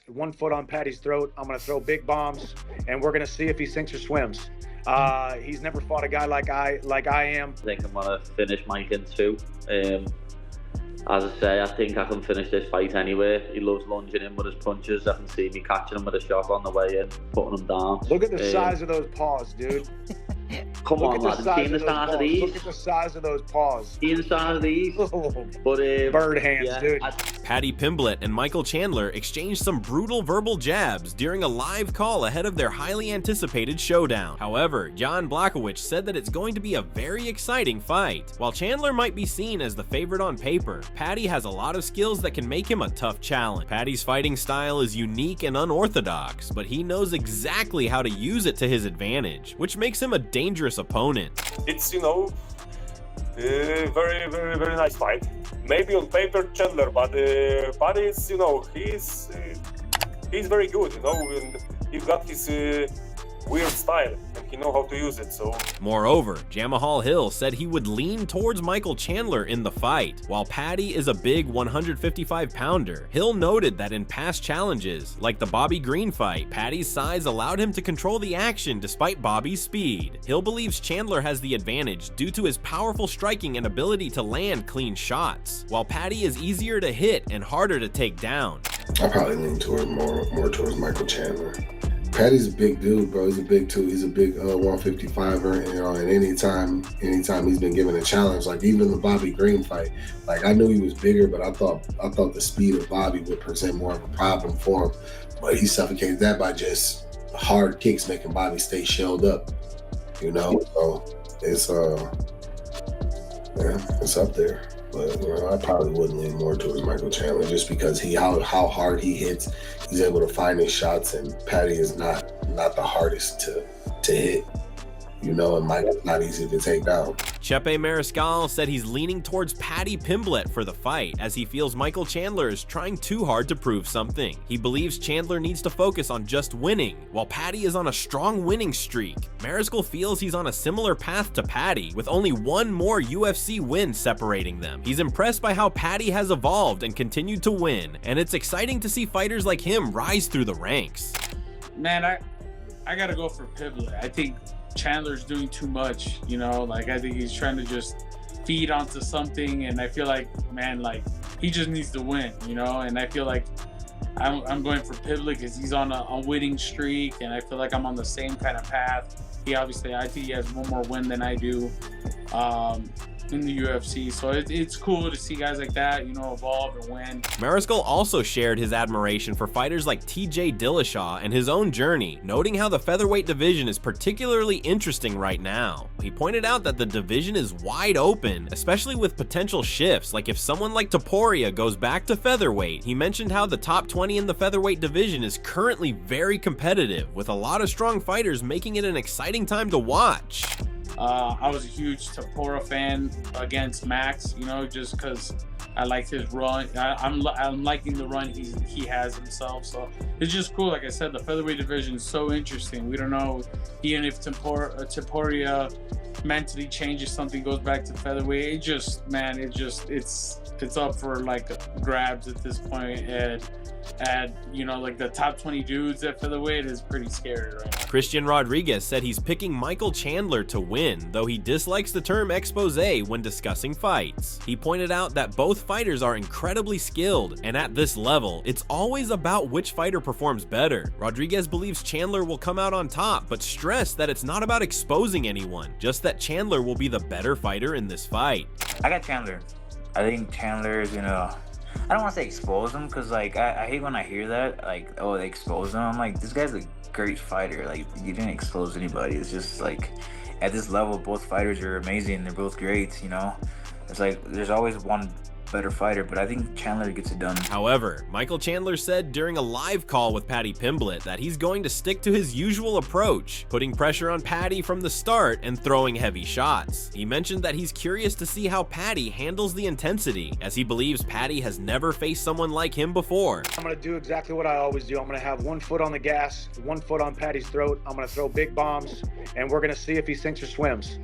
one foot on Paddy's throat. I'm going to throw big bombs, and we're going to see if he sinks or swims. He's never fought a guy like I am. I think I'm going to finish Mike in 2. As I say, I think I can finish this fight anyway. He loves lunging in with his punches. I can see me catching him with a shot on the way in, putting him down. Look at the size of those paws, dude. Come on, lad. Seen the size of these? Look at the size of those paws. Seen the size of these? But, bird hands, yeah, dude. Paddy Pimblett and Michael Chandler exchanged some brutal verbal jabs during a live call ahead of their highly anticipated showdown. However, Jan Blachowicz said that it's going to be a very exciting fight. While Chandler might be seen as the favorite on paper, Paddy has a lot of skills that can make him a tough challenge. Paddy's fighting style is unique and unorthodox, but he knows exactly how to use it to his advantage, which makes him a dangerous opponent. It's, very, very nice fight. Maybe on paper Chandler, but Paddy is, he's very good, and he's got his weird style, and he knows how to use it, so. Moreover, Jamahal Hill said he would lean towards Michael Chandler in the fight. While Paddy is a big 155-pounder, Hill noted that in past challenges, like the Bobby Green fight, Paddy's size allowed him to control the action despite Bobby's speed. Hill believes Chandler has the advantage due to his powerful striking and ability to land clean shots, while Paddy is easier to hit and harder to take down. I probably lean toward more towards Michael Chandler. Paddy's a big dude, bro. He's a big too. He's a big 155er, and anytime he's been given a challenge, like even the Bobby Green fight, like I knew he was bigger, but I thought the speed of Bobby would present more of a problem for him. But he suffocated that by just hard kicks, making Bobby stay shelled up. So it's it's up there. But I probably would lean more towards Michael Chandler just because how hard he hits. He's able to find his shots, and Paddy is not the hardest to hit. And Mike's not easy to take down. Chepe Mariscal said he's leaning towards Paddy Pimblett for the fight, as he feels Michael Chandler is trying too hard to prove something. He believes Chandler needs to focus on just winning, while Paddy is on a strong winning streak. Mariscal feels he's on a similar path to Paddy, with only one more UFC win separating them. He's impressed by how Paddy has evolved and continued to win, and it's exciting to see fighters like him rise through the ranks. Man, I gotta go for Pimblett. I think Chandler's doing too much, I think he's trying to just feed onto something, and I feel like, man, he just needs to win, and I feel like I'm going for Pimblett because he's on a winning streak, and I feel like I'm on the same kind of path. I think he has one more win than I do in the UFC, so it's cool to see guys like that, evolve and win. Mariscal also shared his admiration for fighters like TJ Dillashaw and his own journey, noting how the featherweight division is particularly interesting right now. He pointed out that the division is wide open, especially with potential shifts, like if someone like Topuria goes back to featherweight. He mentioned how the top 20 in the featherweight division is currently very competitive, with a lot of strong fighters making it an exciting time to watch. I was a huge Topuria fan against Max, just because I liked his run. I'm liking the run he has himself. So it's just cool. Like I said, the featherweight division is so interesting. We don't know even if Topuria mentally changes something, goes back to featherweight. It's up for grabs at this point. And the top 20 dudes at featherweight is pretty scary right now. Christian Rodriguez said he's picking Michael Chandler to win, though he dislikes the term expose when discussing fights. He pointed out that both fighters are incredibly skilled, and at this level, it's always about which fighter performs better. Rodriguez believes Chandler will come out on top, but stressed that it's not about exposing anyone, just that Chandler will be the better fighter in this fight. I got Chandler. I think Chandler is I don't want to say expose him, because I hate when I hear that, oh, they expose him. I'm like, this guy's a great fighter. You didn't expose anybody. It's just at this level, both fighters are amazing. They're both great. It's there's always one better fighter, but I think Chandler gets it done. However, Michael Chandler said during a live call with Paddy Pimblett that he's going to stick to his usual approach, putting pressure on Paddy from the start and throwing heavy shots. He mentioned that he's curious to see how Paddy handles the intensity, as he believes Paddy has never faced someone like him before. I'm going to do exactly what I always do. I'm going to have one foot on the gas, one foot on Paddy's throat. I'm going to throw big bombs, and we're going to see if he sinks or swims.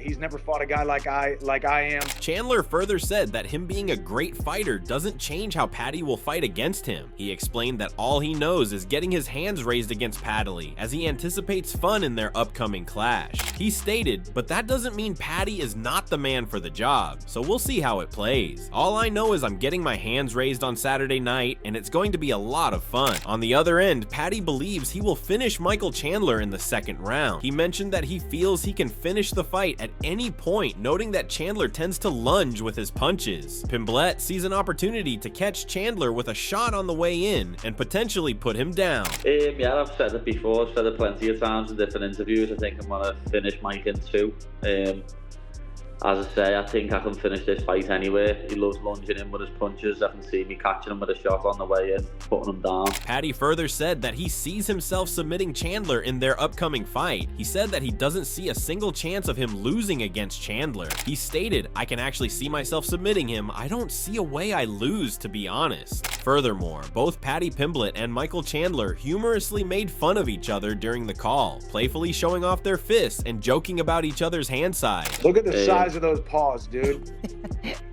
He's never fought a guy like I am. Chandler further said that that him being a great fighter doesn't change how Paddy will fight against him. He explained that all he knows is getting his hands raised against Paddy, as he anticipates fun in their upcoming clash. He stated, "But that doesn't mean Paddy is not the man for the job, so we'll see how it plays. All I know is I'm getting my hands raised on Saturday night, and it's going to be a lot of fun." On the other end, Paddy believes he will finish Michael Chandler in the second round. He mentioned that he feels he can finish the fight at any point, noting that Chandler tends to lunge with his punches. Pimblett sees an opportunity to catch Chandler with a shot on the way in and potentially put him down. Yeah, I've said it before. I've said it plenty of times in different interviews. I think I'm gonna finish Mike in 2. As I say, I think I can finish this fight anyway. He loves lunging in with his punches. I can see me catching him with a shot on the way in, putting him down. Paddy further said that he sees himself submitting Chandler in their upcoming fight. He said that he doesn't see a single chance of him losing against Chandler. He stated, "I can actually see myself submitting him. I don't see a way I lose, to be honest." Furthermore, both Paddy Pimblett and Michael Chandler humorously made fun of each other during the call, playfully showing off their fists and joking about each other's hand size. Look at the size of those paws, dude.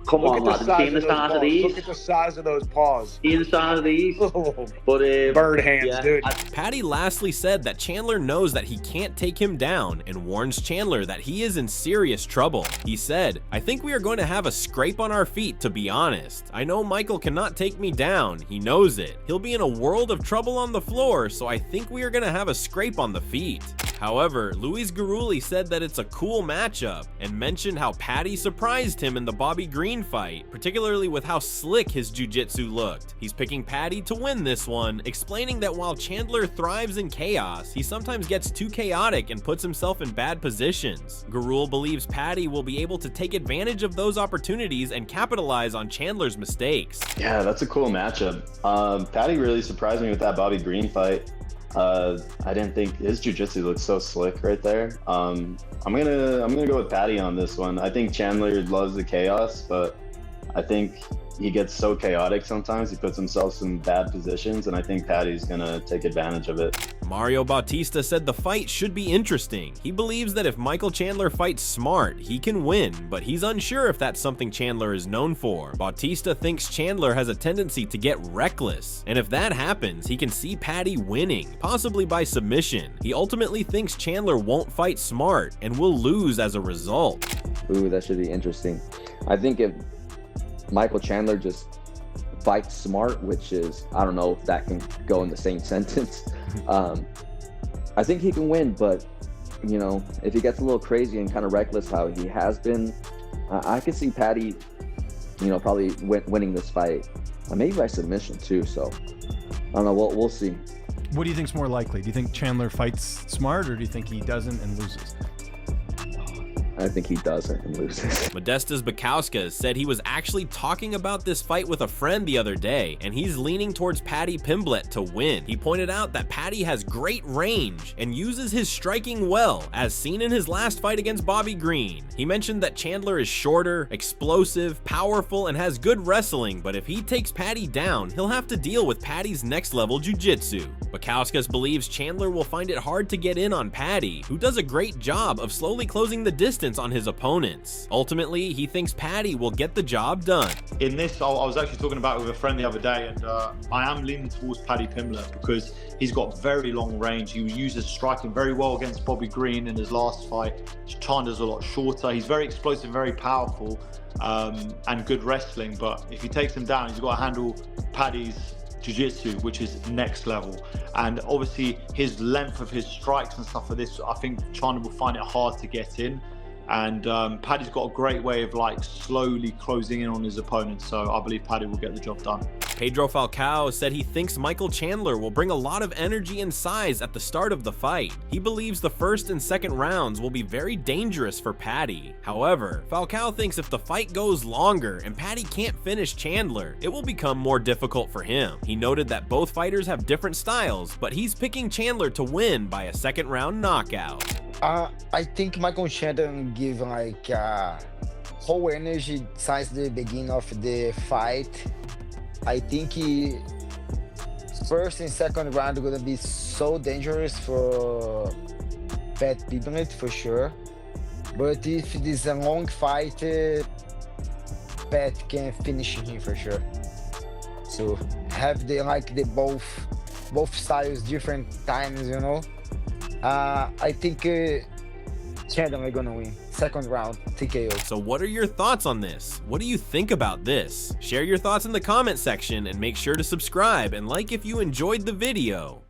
Come on, lad. Look Seeing the size of these. Look at the size of those paws. Seeing the size of these. But bird hands, yeah, dude. Paddy lastly said that Chandler knows that he can't take him down and warns Chandler that he is in serious trouble. He said, "I think we are going to have a scrape on our feet, to be honest. I know Michael cannot take me down. He knows it. He'll be in a world of trouble on the floor, so I think we are going to have a scrape on the feet." However, Luis Garuli said that it's a cool matchup and mentioned how Paddy surprised him in the Bobby Green fight, particularly with how slick his jiu-jitsu looked. He's picking Paddy to win this one, explaining that while Chandler thrives in chaos, he sometimes gets too chaotic and puts himself in bad positions. Garul believes Paddy will be able to take advantage of those opportunities and capitalize on Chandler's mistakes. Yeah, that's a cool matchup. Paddy really surprised me with that Bobby Green fight. I didn't think his jiu-jitsu looked so slick right there. I'm gonna go with Paddy on this one. I think Chandler loves the chaos, but I think he gets so chaotic sometimes. He puts himself in bad positions, and I think Paddy's gonna take advantage of it. Mario Bautista said the fight should be interesting. He believes that if Michael Chandler fights smart, he can win, but he's unsure if that's something Chandler is known for. Bautista thinks Chandler has a tendency to get reckless, and if that happens, he can see Paddy winning, possibly by submission. He ultimately thinks Chandler won't fight smart and will lose as a result. Ooh, that should be interesting. I think if Michael Chandler just fights smart, which is, I don't know if that can go in the same sentence. I think he can win, but you know, if he gets a little crazy and kind of reckless how he has been, I could see Paddy, you know, probably winning this fight, maybe by submission too. So I don't know. We'll see. What do you think's more likely? Do you think Chandler fights smart, or do you think he doesn't and loses? I think he doesn't and loses. Modestas Bakauskas said he was actually talking about this fight with a friend the other day, and he's leaning towards Paddy Pimblett to win. He pointed out that Paddy has great range and uses his striking well, as seen in his last fight against Bobby Green. He mentioned that Chandler is shorter, explosive, powerful, and has good wrestling, but if he takes Paddy down, he'll have to deal with Paddy's next level jiu-jitsu. Bakauskas believes Chandler will find it hard to get in on Paddy, who does a great job of slowly closing the distance on his opponents. Ultimately, he thinks Paddy will get the job done. In this, I was actually talking about it with a friend the other day, and I am leaning towards Paddy Pimblett because he's got very long range. He uses striking very well against Bobby Green in his last fight. Chandler's a lot shorter. He's very explosive, very powerful, and good wrestling. But if he takes him down, he's got to handle Paddy's jiu-jitsu, which is next level. And obviously his length of his strikes and stuff for this, I think Chandler will find it hard to get in. And Paddy's got a great way of like slowly closing in on his opponent, so I believe Paddy will get the job done. Pedro Falcao said he thinks Michael Chandler will bring a lot of energy and size at the start of the fight. He believes the first and second rounds will be very dangerous for Paddy. However, Falcao thinks if the fight goes longer and Paddy can't finish Chandler, it will become more difficult for him. He noted that both fighters have different styles, but he's picking Chandler to win by a second round knockout. I think Michael Chandler will give like whole energy since the beginning of the fight. I think first and second round are gonna be so dangerous for Pat Pimblett for sure. But if it is a long fight, Pat can finish him for sure. So have the both styles, different times, you know. I think Chandler gonna win. Second round, TKO. So what are your thoughts on this? What do you think about this? Share your thoughts in the comment section and make sure to subscribe and like if you enjoyed the video.